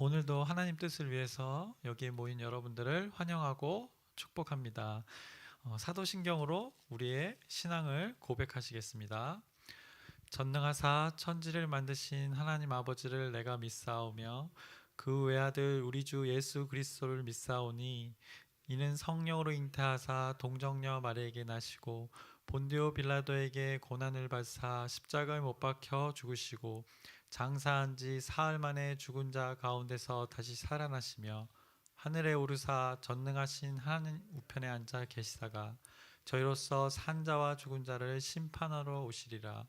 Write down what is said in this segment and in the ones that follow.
오늘도 하나님 뜻을 위해서 여기에 모인 여러분들을 환영하고 축복합니다. 사도신경으로 우리의 신앙을 고백하시겠습니다. 전능하사 천지를 만드신 하나님 아버지를 내가 믿사오며 그 외아들 우리 주 예수 그리스도를 믿사오니 이는 성령으로 잉태하사 동정녀 마리에게 나시고 본디오 빌라도에게 고난을 받사 십자가에 못 박혀 죽으시고 장사한 지 사흘 만에 죽은 자 가운데서 다시 살아나시며 하늘에 오르사 전능하신 하나님 우편에 앉아 계시다가 저희로서 산 자와 죽은 자를 심판하러 오시리라.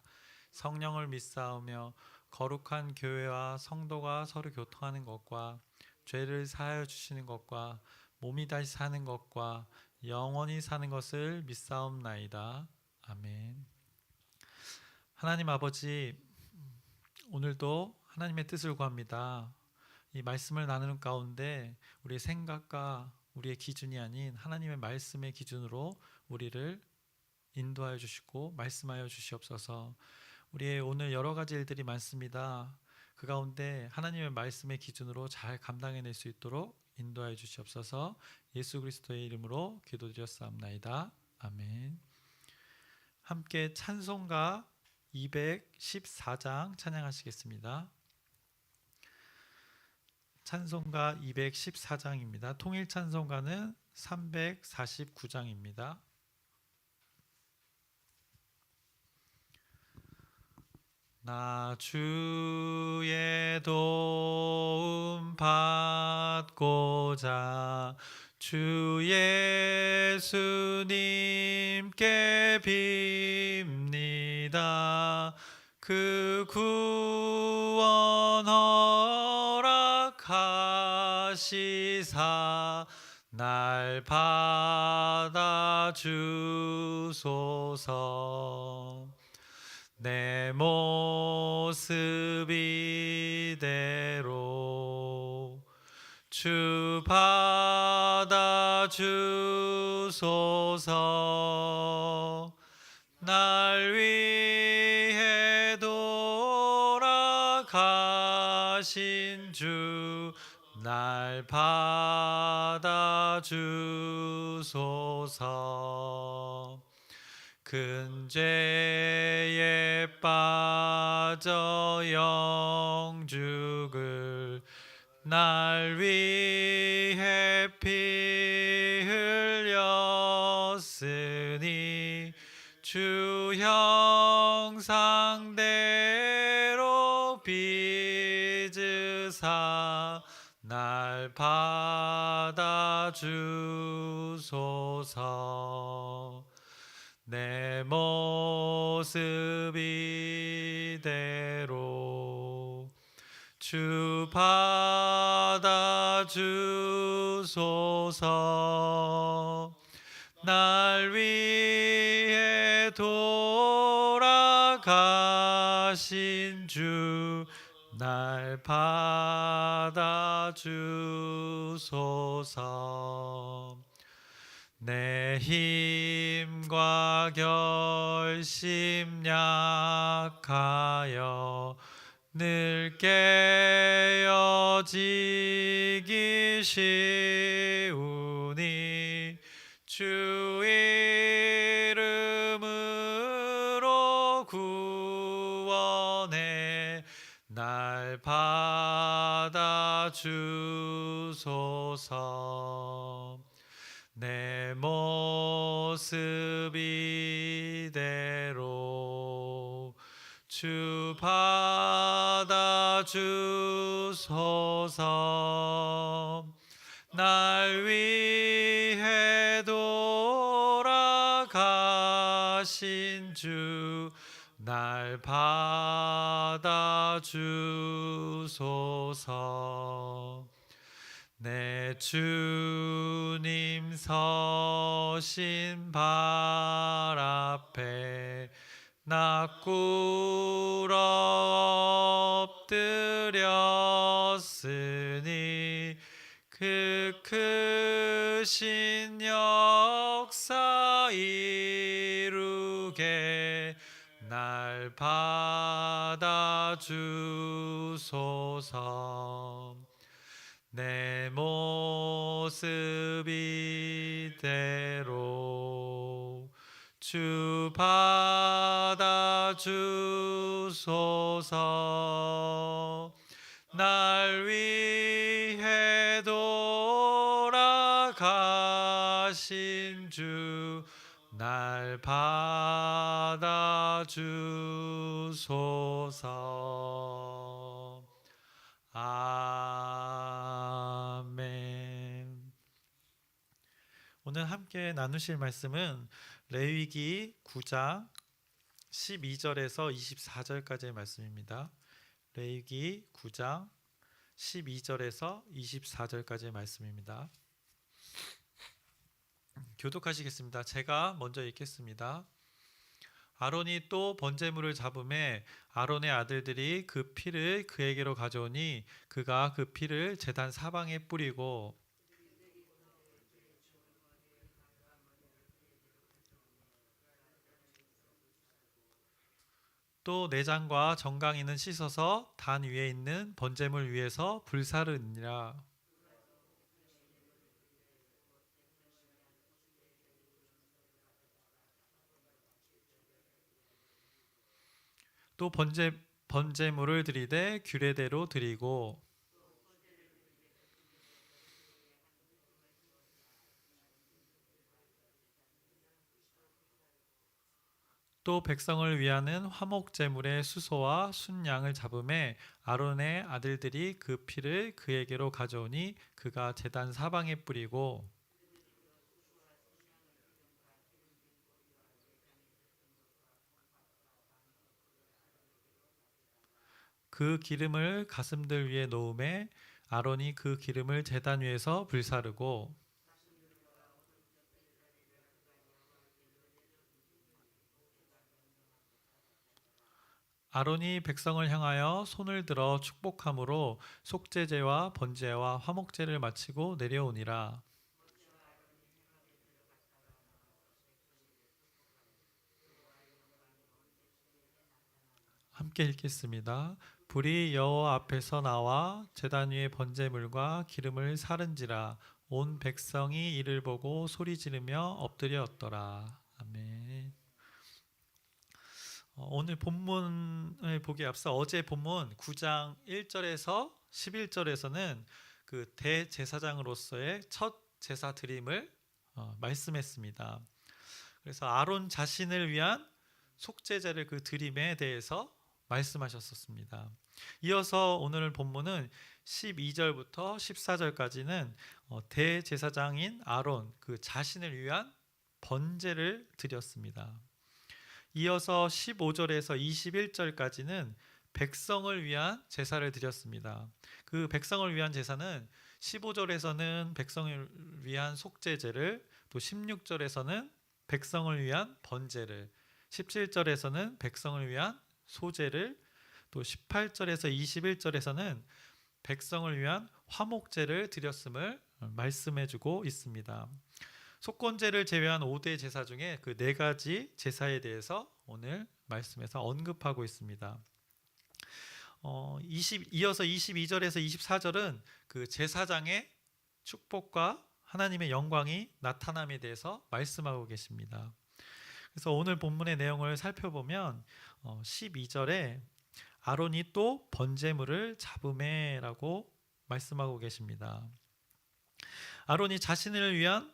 성령을 믿사오며 거룩한 교회와 성도가 서로 교통하는 것과 죄를 사하여 주시는 것과 몸이 다시 사는 것과 영원히 사는 것을 믿사옵나이다. 아멘. 하나님 아버지, 오늘도 하나님의 뜻을 구합니다. 이 말씀을 나누는 가운데 우리의 생각과 우리의 기준이 아닌 하나님의 말씀의 기준으로 우리를 인도하여 주시고 말씀하여 주시옵소서. 우리의 오늘 여러 가지 일들이 많습니다. 그 가운데 하나님의 말씀의 기준으로 잘 감당해낼 수 있도록 인도하여 주시옵소서. 예수 그리스도의 이름으로 기도드렸사옵나이다. 아멘. 함께 찬송가 214장 찬양하시겠습니다. 찬송가 214장입니다. 통일 찬송가는 349장입니다. 나 주의 도움 받고자 주 예수님께 빕니다. 그 구원 허락하시사 날 받아주소서. 내 모습 이대로 주 받아주소서. 날 위해 돌아가신 주 날 받아주소서. 큰 죄에 빠져 영죽을 날 위해 피 흘렸으니 주 형상대로 빚으사 날 받아주소서. 내 모습 이대로 주 받아주소서. 날 위해 돌아가신 주 날 받아주소서. 내 힘과 결심 약하여 늘 깨어지기 쉬우니 주 이름으로 구원해 날 받아주소서. 내 모습 이대로 주 받아주소서. 날 위해 돌아가신 주 날 받아주소서. 내 주님 서신 발 앞에 나 꿇어 엎드렸으니 그 크신 역사 이루게 날 받아주소서. 내 모습 이대로 주 받아주소서. 날 위해 돌아가신 주 날 받아주소서. 아멘. 오늘 함께 나누실 말씀은 레위기 9장 12절에서 24절까지의 말씀입니다. 레위기 9장 12절에서 24절까지의 말씀입니다. 교독하시겠습니다. 제가 먼저 읽겠습니다. 아론이 또 번제물을 잡음에 아론의 아들들이 그 피를 그에게로 가져오니 그가 그 피를 제단 사방에 뿌리고 또 내장과 정강이는 씻어서 단 위에 있는 번제물 위에서 불사르니라. 또 번제물을 드리되 규례대로 드리고 또 백성을 위하는 화목제물의 수소와 순양을 잡음에 아론의 아들들이 그 피를 그에게로 가져오니 그가 제단 사방에 뿌리고 그 기름을 가슴들 위에 놓음에 아론이 그 기름을 제단 위에서 불사르고 아론이 백성을 향하여 손을 들어 축복함으로 속죄제와 번제와 화목제를 마치고 내려오니라. 함께 읽겠습니다. 불이 여호와 앞에서 나와 제단 위에 번제물과 기름을 사른지라 온 백성이 이를 보고 소리 지르며 엎드렸더라. 아멘. 오늘 본문을 보기에 앞서 어제 본문 9장 1절에서 11절에서는 그 대제사장으로서의 첫 제사 드림을 말씀했습니다. 그래서 아론 자신을 위한 속죄제를 그 드림에 대해서 말씀하셨었습니다. 이어서 오늘 본문은 12절부터 14절까지는 대제사장인 아론 그 자신을 위한 번제를 드렸습니다. 이어서 15절에서 21절까지는 백성을 위한 제사를 드렸습니다. 그 백성을 위한 제사는 15절에서는 백성을 위한 속죄제를, 또 16절에서는 백성을 위한 번제를, 17절에서는 백성을 위한 소제를, 또 18절에서 21절에서는 백성을 위한 화목제를 드렸음을 말씀해주고 있습니다. 속건제를 제외한 5대 제사 중에 그 4가지 제사에 대해서 오늘 말씀에서 언급하고 있습니다. 이어서 22절에서 24절은 그 제사장의 축복과 하나님의 영광이 나타남에 대해서 말씀하고 계십니다. 그래서 오늘 본문의 내용을 살펴보면 12절에 아론이 또 번제물을 잡음에라고 말씀하고 계십니다. 아론이 자신을 위한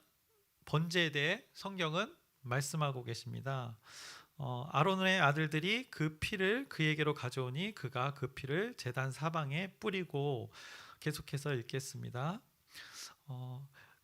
번제에 대해 성경은 말씀하고 계십니다. 아론의 아들들이 그 피를 그에게로 가져오니 그가 그 피를 제단 사방에 뿌리고, 계속해서 읽겠습니다.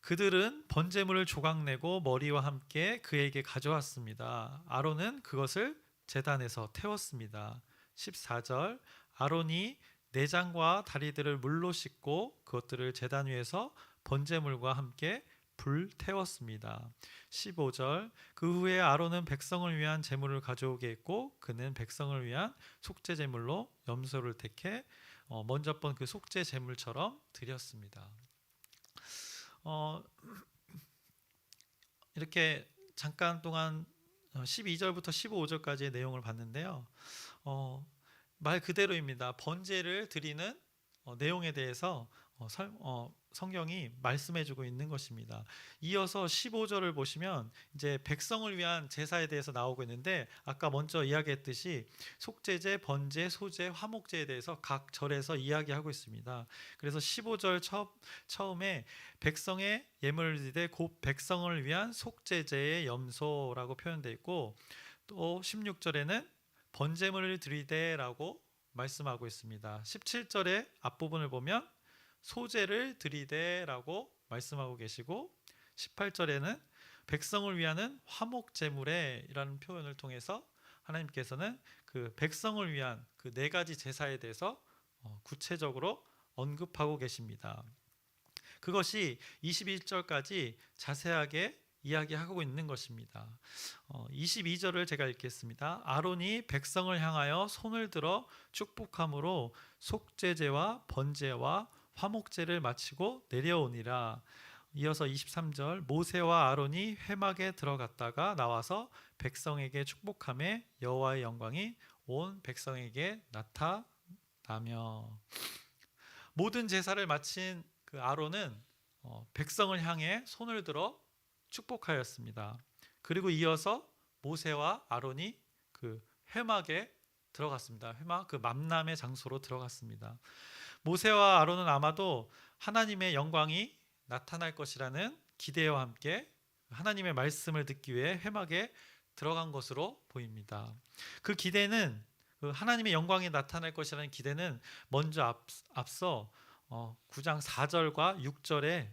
그들은 번제물을 조각내고 머리와 함께 그에게 가져왔습니다. 아론은 그것을 제단에서 태웠습니다. 14절 아론이 내장과 다리들을 물로 씻고 그것들을 제단 위에서 번제물과 함께 불 태웠습니다. 15절 그 후에 아론은 백성을 위한 제물을 가져오게 했고 그는 백성을 위한 속죄 제물로 염소를 택해 먼저 번 그 속죄 제물처럼 드렸습니다. 이렇게 잠깐 동안 12절부터 15절까지의 내용을 봤는데요. 말 그대로입니다. 번제를 드리는 내용에 대해서 성경이 말씀해주고 있는 것입니다. 이어서 15절을 보시면 이제 백성을 위한 제사에 대해서 나오고 있는데 아까 먼저 이야기했듯이 속죄제, 번제, 소제, 화목제에 대해서 각 절에서 이야기하고 있습니다. 그래서 15절 처음에 백성의 예물을 드리되 곧 백성을 위한 속죄제의 염소라고 표현되어 있고 또 16절에는 번제물을 드리되라고 말씀하고 있습니다. 17절의 앞부분을 보면 소제를 드리되라고 말씀하고 계시고 18절에는 백성을 위하는 화목제물에 이라는 표현을 통해서 하나님께서는 그 백성을 위한 그 네 가지 제사에 대해서 구체적으로 언급하고 계십니다. 그것이 21절까지 자세하게 이야기하고 있는 것입니다. 22절을 제가 읽겠습니다. 아론이 백성을 향하여 손을 들어 축복함으로 속죄제와 번제와 화목제를 마치고 내려오니라. 이어서 23절 모세와 아론이 회막에 들어갔다가 나와서 백성에게 축복하매 여호와의 영광이 온 백성에게 나타나며. 모든 제사를 마친 그 아론은 백성을 향해 손을 들어 축복하였습니다. 그리고 이어서 모세와 아론이 그 회막에 들어갔습니다. 회막 그 만남의 장소로 들어갔습니다. 모세와 아론은 아마도 하나님의 영광이 나타날 것이라는 기대와 함께 하나님의 말씀을 듣기 위해 회막에 들어간 것으로 보입니다. 그 기대는 하나님의 영광이 나타날 것이라는 기대는 먼저 앞서 9장 4절과 6절에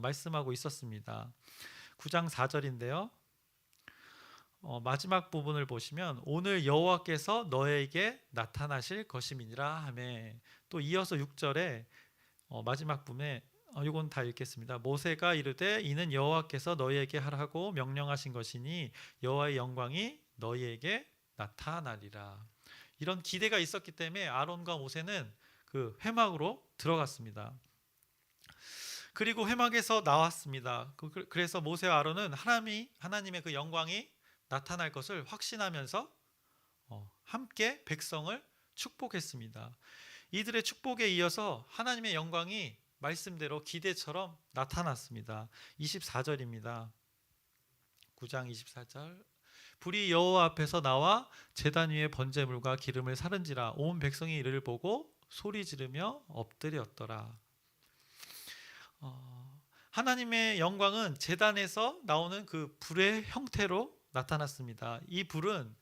말씀하고 있었습니다. 9장 4절인데요. 마지막 부분을 보시면 오늘 여호와께서 너에게 나타나실 것임이니라 하매 또 이어서 6절에 마지막 부분에 이건 다 읽겠습니다. 모세가 이르되 이는 여호와께서 너희에게 하라고 명령하신 것이니 여호와의 영광이 너희에게 나타나리라. 이런 기대가 있었기 때문에 아론과 모세는 그 회막으로 들어갔습니다. 그리고 회막에서 나왔습니다. 그래서 모세와 아론은 하나님의 그 영광이 나타날 것을 확신하면서 함께 백성을 축복했습니다. 이들의 축복에 이어서 하나님의 영광이 말씀대로 기대처럼 나타났습니다. 24절입니다. 9장 24절 불이 여호와 앞에서 나와 제단 위에 번제물과 기름을 사른지라 온 백성이 이를 보고 소리 지르며 엎드렸더라. 하나님의 영광은 제단에서 나오는 그 불의 형태로 나타났습니다. 이 불은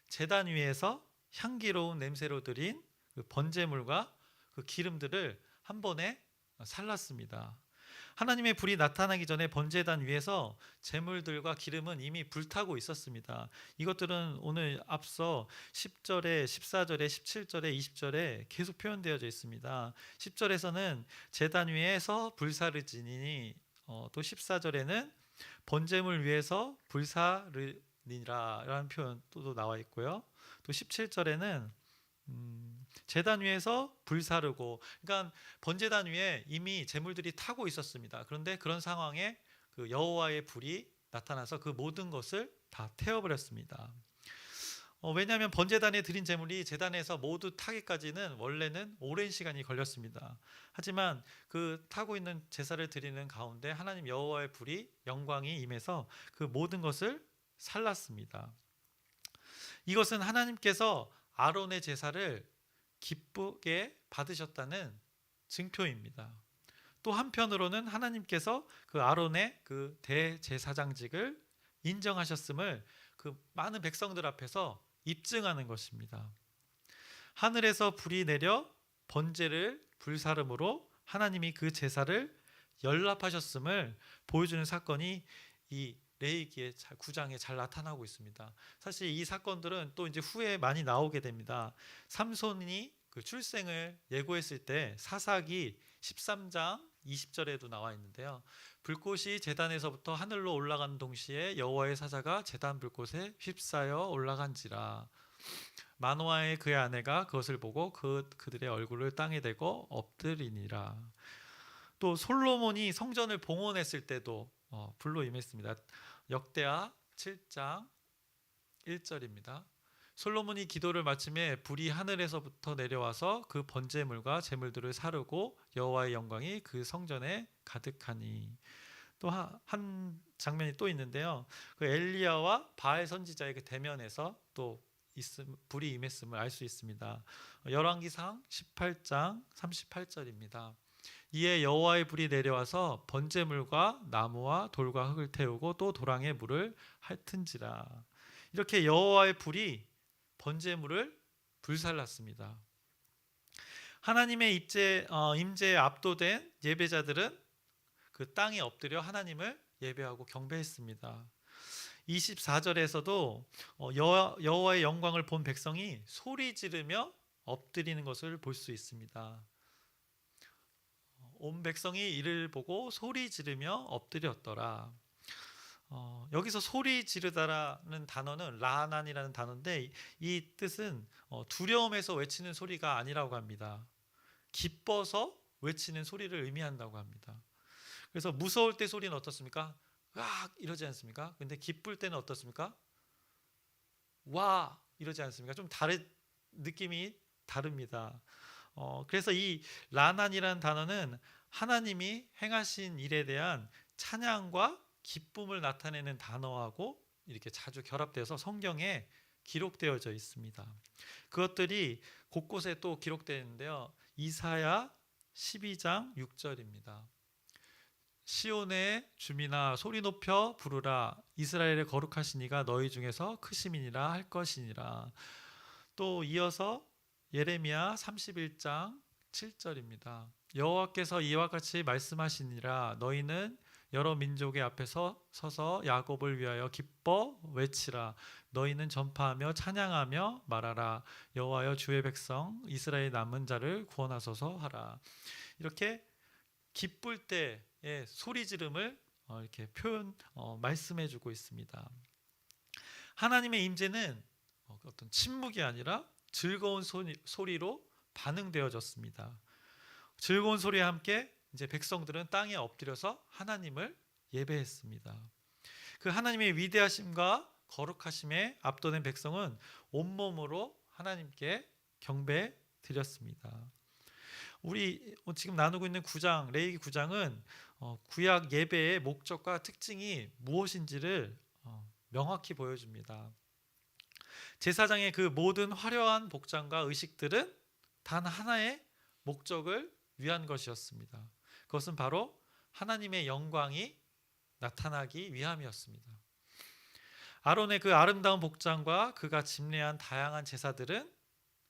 제단 위에서 향기로운 냄새로 드린 그 번제물과 그 기름들을 한 번에 살랐습니다. 하나님의 불이 나타나기 전에 번제단 위에서 제물들과 기름은 이미 불타고 있었습니다. 이것들은 오늘 앞서 10절에 14절에 17절에 20절에 계속 표현되어져 있습니다. 10절에서는 제단 위에서 불사르지니 또 14절에는 번제물 위에서 불사르니라라는 표현 또 나와 있고요. 또 17절에는 제단 위에서 불사르고, 그러니까 번제단 위에 이미 제물들이 타고 있었습니다. 그런데 그런 상황에 그 여호와의 불이 나타나서 그 모든 것을 다 태워버렸습니다. 왜냐하면 번제단에 드린 제물이 제단에서 모두 타기까지는 원래는 오랜 시간이 걸렸습니다. 하지만 그 타고 있는 제사를 드리는 가운데 하나님 여호와의 불이 영광이 임해서 그 모든 것을 살랐습니다. 이것은 하나님께서 아론의 제사를 기쁘게 받으셨다는 증표입니다. 또 한편으로는 하나님께서 그 아론의 그 대제사장직을 인정하셨음을 그 많은 백성들 앞에서 입증하는 것입니다. 하늘에서 불이 내려 번제를 불사름으로 하나님이 그 제사를 연락하셨음을 보여주는 사건이 이 레위기의 9장에 잘 나타나고 있습니다. 사실 이 사건들은 또 이제 후에 많이 나오게 됩니다. 삼손이 그 출생을 예고했을 때 사사기 13장 20절에도 나와 있는데요. 불꽃이 제단에서부터 하늘로 올라가는 동시에 여호와의 사자가 제단 불꽃에 휩싸여 올라간지라. 마노아의 그의 아내가 그것을 보고 그들의 얼굴을 땅에 대고 엎드리니라. 또 솔로몬이 성전을 봉헌했을 때도 불로 임했습니다. 역대하 7장 1절입니다. 솔로몬이 기도를 마침에 불이 하늘에서부터 내려와서 그 번제물과 제물들을 사르고 여호와의 영광이 그 성전에 가득하니. 또 한 장면이 또 있는데요. 그 엘리야와 바알 선지자의 그 대면에서 또 불이 임했음을 알 수 있습니다. 열왕기상 18장 38절입니다. 이에 여호와의 불이 내려와서 번제물과 나무와 돌과 흙을 태우고 또 도랑에 물을 핥은지라. 이렇게 여호와의 불이 번제물을 불살랐습니다. 하나님의 임재에 압도된 예배자들은 그 땅에 엎드려 하나님을 예배하고 경배했습니다. 24절에서도 여호와의 영광을 본 백성이 소리 지르며 엎드리는 것을 볼 수 있습니다. 온 백성이 이를 보고 소리 지르며 엎드렸더라. 여기서 소리 지르다라는 단어는 라난이라는 단어인데 이 뜻은 두려움에서 외치는 소리가 아니라고 합니다. 기뻐서 외치는 소리를 의미한다고 합니다. 그래서 무서울 때 소리는 어떻습니까? 으악 이러지 않습니까? 근데 기쁠 때는 어떻습니까? 와 이러지 않습니까? 좀 느낌이 다릅니다. 그래서 이 라난이라는 단어는 하나님이 행하신 일에 대한 찬양과 기쁨을 나타내는 단어하고 이렇게 자주 결합돼서 성경에 기록되어져 있습니다. 그것들이 곳곳에 또 기록되어 있는데요. 이사야 12장 6절입니다. 시온의 주민아 소리 높여 부르라. 이스라엘의 거룩하신 이가 너희 중에서 크심이니라 할 것이니라. 또 이어서 예레미야 31장 7절입니다. 여호와께서 이와 같이 말씀하시니라. 너희는 여러 민족의 앞에서 서서 야곱을 위하여 기뻐 외치라. 너희는 전파하며 찬양하며 말하라. 여호와여 주의 백성 이스라엘 남은 자를 구원하소서 하라. 이렇게 기쁠 때의 소리 지름을 이렇게 말씀해주고 있습니다. 하나님의 임재는 어떤 침묵이 아니라 즐거운 소리로 반응되어졌습니다. 즐거운 소리와 함께 이제 백성들은 땅에 엎드려서 하나님을 예배했습니다. 그 하나님의 위대하심과 거룩하심에 압도된 백성은 온몸으로 하나님께 경배 드렸습니다. 우리 지금 나누고 있는 레위기 9장은 구약 예배의 목적과 특징이 무엇인지를 명확히 보여줍니다. 제사장의 그 모든 화려한 복장과 의식들은 단 하나의 목적을 위한 것이었습니다. 그것은 바로 하나님의 영광이 나타나기 위함이었습니다. 아론의 그 아름다운 복장과 그가 집례한 다양한 제사들은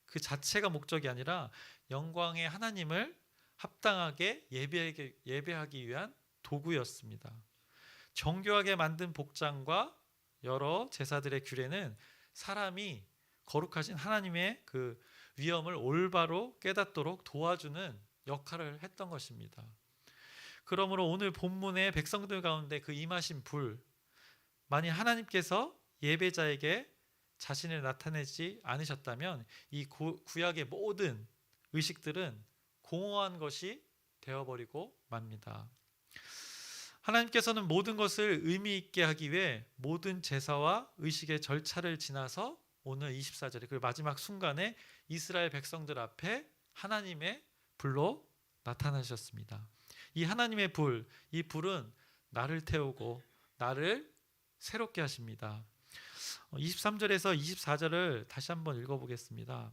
그 자체가 목적이 아니라 영광의 하나님을 합당하게 예배하기 위한 도구였습니다. 정교하게 만든 복장과 여러 제사들의 규례는 사람이 거룩하신 하나님의 그 위엄을 올바로 깨닫도록 도와주는 역할을 했던 것입니다. 그러므로 오늘 본문의 백성들 가운데 그 임하신 불, 만약 하나님께서 예배자에게 자신을 나타내지 않으셨다면 이 구약의 모든 의식들은 공허한 것이 되어버리고 맙니다. 하나님께서는 모든 것을 의미 있게 하기 위해 모든 제사와 의식의 절차를 지나서 오늘 24절에 그 마지막 순간에 이스라엘 백성들 앞에 하나님의 불로 나타나셨습니다. 이 하나님의 불, 이 불은 나를 태우고 나를 새롭게 하십니다. 23절에서 24절을 다시 한번 읽어보겠습니다.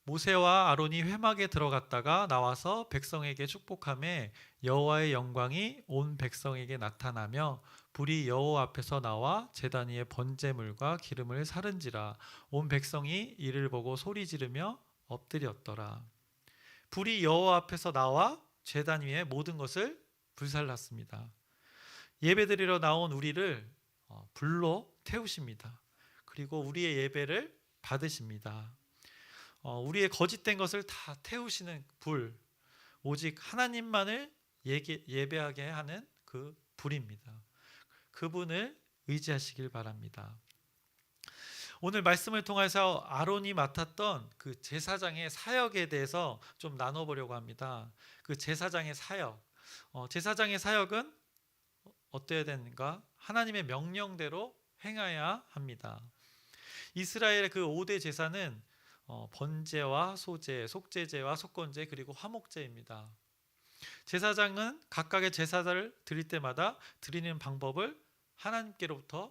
모세와 아론이 회막에 들어갔다가 나와서 백성에게 축복하며 여호와의 영광이 온 백성에게 나타나며 불이 여호와 앞에서 나와 제단 위에 번제물과 기름을 사른지라. 온 백성이 이를 보고 소리 지르며 엎드렸더라. 불이 여호와 앞에서 나와 제단 위에 모든 것을 불살랐습니다. 예배드리러 나온 우리를 불로 태우십니다. 그리고 우리의 예배를 받으십니다. 우리의 거짓된 것을 다 태우시는 불, 오직 하나님만을 예배하게 하는 그 불입니다. 그분을 의지하시길 바랍니다. 오늘 말씀을 통해서 아론이 맡았던 그 제사장의 사역에 대해서 좀 나눠보려고 합니다. 그 제사장의 사역, 제사장의 사역은 어때야 되는가? 하나님의 명령대로 행해야 합니다. 이스라엘의 그 5대 제사는 번제와 소제, 속죄제와 속건제, 그리고 화목제입니다. 제사장은 각각의 제사를 드릴 때마다 드리는 방법을 하나님께로부터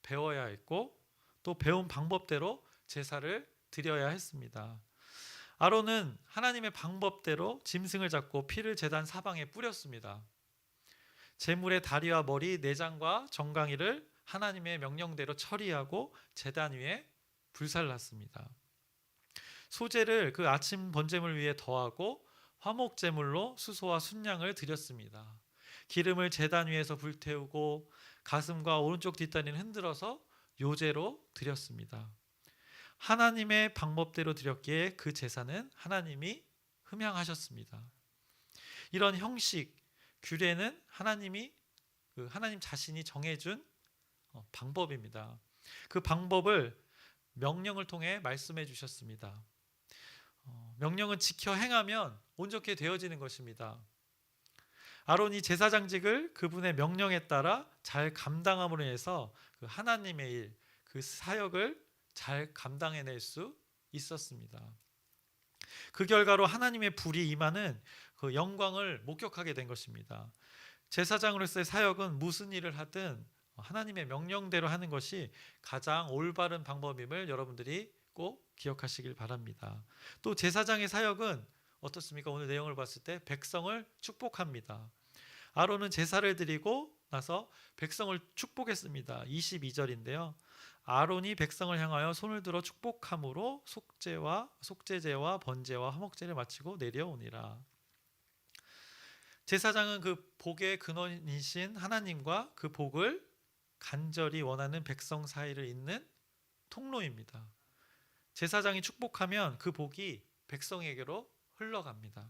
배워야 했고, 또 배운 방법대로 제사를 드려야 했습니다. 아론은 하나님의 방법대로 짐승을 잡고 피를 제단 사방에 뿌렸습니다. 제물의 다리와 머리, 내장과 정강이를 하나님의 명령대로 처리하고 제단 위에 불살랐습니다. 소제를 그 아침 번제물 위에 더하고 화목제물로 수소와 순양을 드렸습니다. 기름을 제단 위에서 불태우고 가슴과 오른쪽 뒷다리는 흔들어서 요제로 드렸습니다. 하나님의 방법대로 드렸기에 그 제사는 하나님이 흠양하셨습니다. 이런 형식, 규례는 하나님 자신이 정해준 방법입니다. 그 방법을 명령을 통해 말씀해 주셨습니다. 명령은 지켜 행하면 온전케 되어지는 것입니다. 아론이 제사장직을 그분의 명령에 따라 잘 감당함으로 인해서 그 하나님의 일, 그 사역을 잘 감당해낼 수 있었습니다. 그 결과로 하나님의 불이 임하는 그 영광을 목격하게 된 것입니다. 제사장으로서의 사역은 무슨 일을 하든 하나님의 명령대로 하는 것이 가장 올바른 방법임을 여러분들이 꼭 기억하시길 바랍니다. 또 제사장의 사역은 어떻습니까? 오늘 내용을 봤을 때 백성을 축복합니다. 아론은 제사를 드리고 나서 백성을 축복했습니다. 22절인데요. 아론이 백성을 향하여 손을 들어 축복함으로 속죄제와 번제와 화목제를 마치고 내려오니라. 제사장은 그 복의 근원이신 하나님과 그 복을 간절히 원하는 백성 사이를 잇는 통로입니다. 제사장이 축복하면 그 복이 백성에게로 흘러갑니다.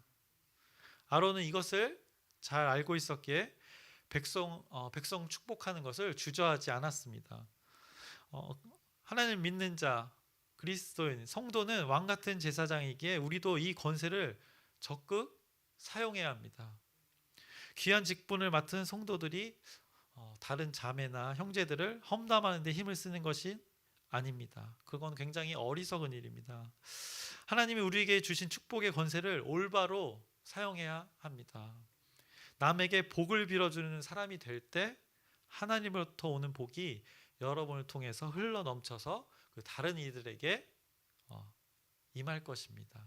아론은 이것을 잘 알고 있었기에 백성 축복하는 것을 주저하지 않았습니다. 하나님 믿는 자, 그리스도인, 성도는 왕 같은 제사장이기에 우리도 이 권세를 적극 사용해야 합니다. 귀한 직분을 맡은 성도들이 다른 자매나 형제들을 험담하는 데 힘을 쓰는 것이 아닙니다. 그건 굉장히 어리석은 일입니다. 하나님이 우리에게 주신 축복의 권세를 올바로 사용해야 합니다. 남에게 복을 빌어주는 사람이 될 때 하나님으로부터 오는 복이 여러분을 통해서 흘러 넘쳐서 그 다른 이들에게 임할 것입니다.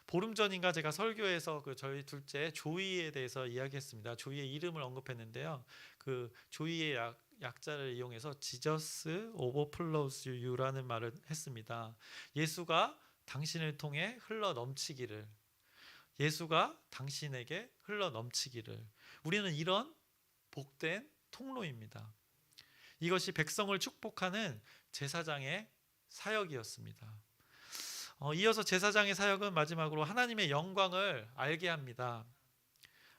보름 전인가 제가 설교에서 저희 둘째 조이에 대해서 이야기했습니다. 조이의 이름을 언급했는데요. 그 조이의 약자를 이용해서 Jesus overflows you라는 말을 했습니다. 예수가 당신을 통해 흘러 넘치기를, 예수가 당신에게 흘러 넘치기를. 우리는 이런 복된 통로입니다. 이것이 백성을 축복하는 제사장의 사역이었습니다. 이어서 제사장의 사역은 마지막으로 하나님의 영광을 알게 합니다.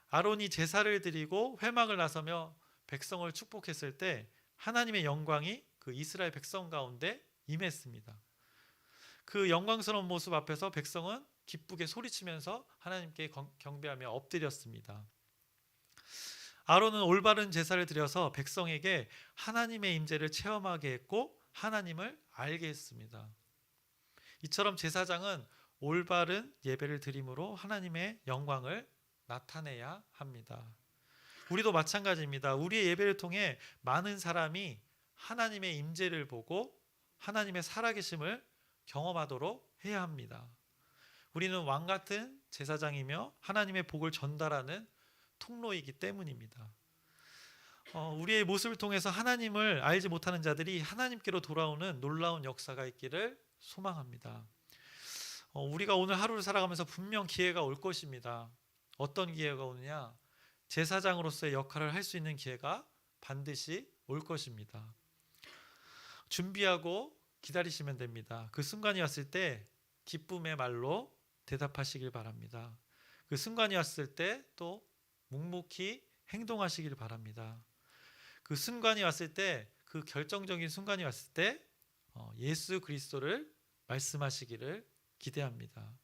아론이 제사를 드리고 회막을 나서며 백성을 축복했을 때 하나님의 영광이 그 이스라엘 백성 가운데 임했습니다. 그 영광스러운 모습 앞에서 백성은 기쁘게 소리치면서 하나님께 경배하며 엎드렸습니다. 아론은 올바른 제사를 드려서 백성에게 하나님의 임재를 체험하게 했고 하나님을 알게 했습니다. 이처럼 제사장은 올바른 예배를 드림으로 하나님의 영광을 나타내야 합니다. 우리도 마찬가지입니다. 우리의 예배를 통해 많은 사람이 하나님의 임재를 보고 하나님의 살아계심을 경험하도록 해야 합니다. 우리는 왕 같은 제사장이며 하나님의 복을 전달하는 통로이기 때문입니다. 우리의 모습을 통해서 하나님을 알지 못하는 자들이 하나님께로 돌아오는 놀라운 역사가 있기를 소망합니다. 우리가 오늘 하루를 살아가면서 분명 기회가 올 것입니다. 어떤 기회가 오느냐? 제사장으로서의 역할을 할 수 있는 기회가 반드시 올 것입니다. 준비하고 기다리시면 됩니다. 그 순간이 왔을 때 기쁨의 말로 대답하시길 바랍니다. 그 순간이 왔을 때 또 묵묵히 행동하시길 바랍니다. 그 순간이 왔을 때, 그 결정적인 순간이 왔을 때 예수 그리스도를 말씀하시기를 기대합니다.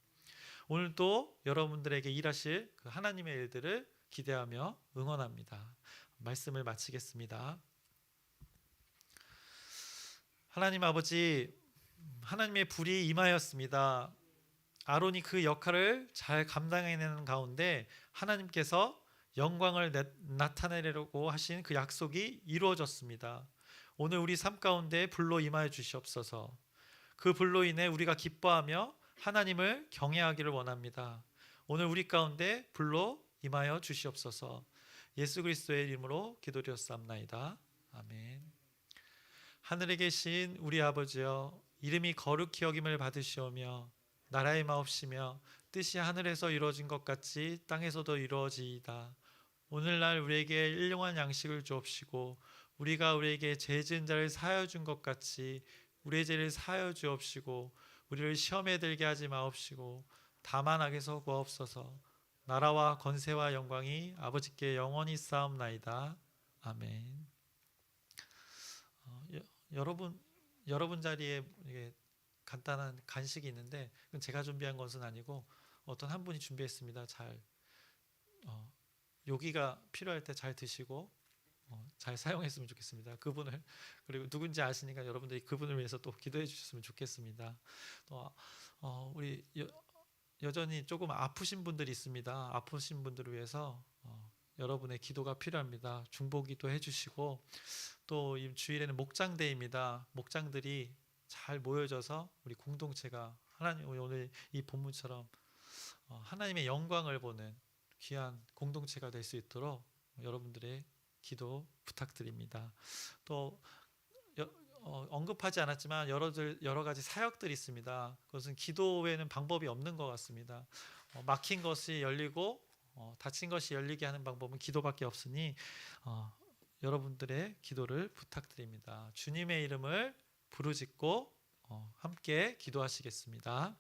오늘도 여러분들에게 일하실 그 하나님의 일들을 기대하며 응원합니다. 말씀을 마치겠습니다. 하나님 아버지, 하나님의 불이 임하였습니다. 아론이 그 역할을 잘 감당해내는 가운데 하나님께서 영광을 나타내려고 하신 그 약속이 이루어졌습니다. 오늘 우리 삶 가운데 불로 임하여 주시옵소서. 그 불로 인해 우리가 기뻐하며 하나님을 경외하기를 원합니다. 오늘 우리 가운데 불로 임하여 주시옵소서. 예수 그리스도의 이름으로 기도드렸사옵나이다. 아멘. 하늘에 계신 우리 아버지여, 이름이 거룩히 여김을 받으시오며 나라의 마옵시며 뜻이 하늘에서 이루어진 것 같이 땅에서도 이루어지이다. 오늘날 우리에게 일용할 양식을 주옵시고 우리가 우리에게 죄 지은 자를 사하여 준 것 같이 우리의 죄를 사하여 주옵시고 우리를 시험에 들게 하지 마옵시고 다만 악에서 구하옵소서. 나라와 권세와 영광이 아버지께 영원히 쌓옵나이다. 아멘. 여러분 자리에 이게 간단한 간식이 있는데 그건 제가 준비한 것은 아니고 어떤 한 분이 준비했습니다. 잘 요기가 필요할 때 잘 드시고 잘 사용했으면 좋겠습니다. 그분을, 그리고 누군지 아시니까 여러분들이 그분을 위해서 또 기도해 주셨으면 좋겠습니다. 우리 여전히 조금 아프신 분들이 있습니다. 아프신 분들을 위해서 여러분의 기도가 필요합니다. 중보기도 해주시고, 또 이 주일에는 목장대입니다. 목장들이 잘 모여져서 우리 공동체가 하나님, 오늘 이 본문처럼 하나님의 영광을 보는 귀한 공동체가 될 수 있도록 여러분들의 기도 부탁드립니다. 또 언급하지 않았지만 여러 가지 사역들이 있습니다. 그것은 기도 외에는 방법이 없는 것 같습니다. 막힌 것이 열리고 닫힌 것이 열리게 하는 방법은 기도밖에 없으니 여러분들의 기도를 부탁드립니다. 주님의 이름을 부르짖고 함께 기도하시겠습니다.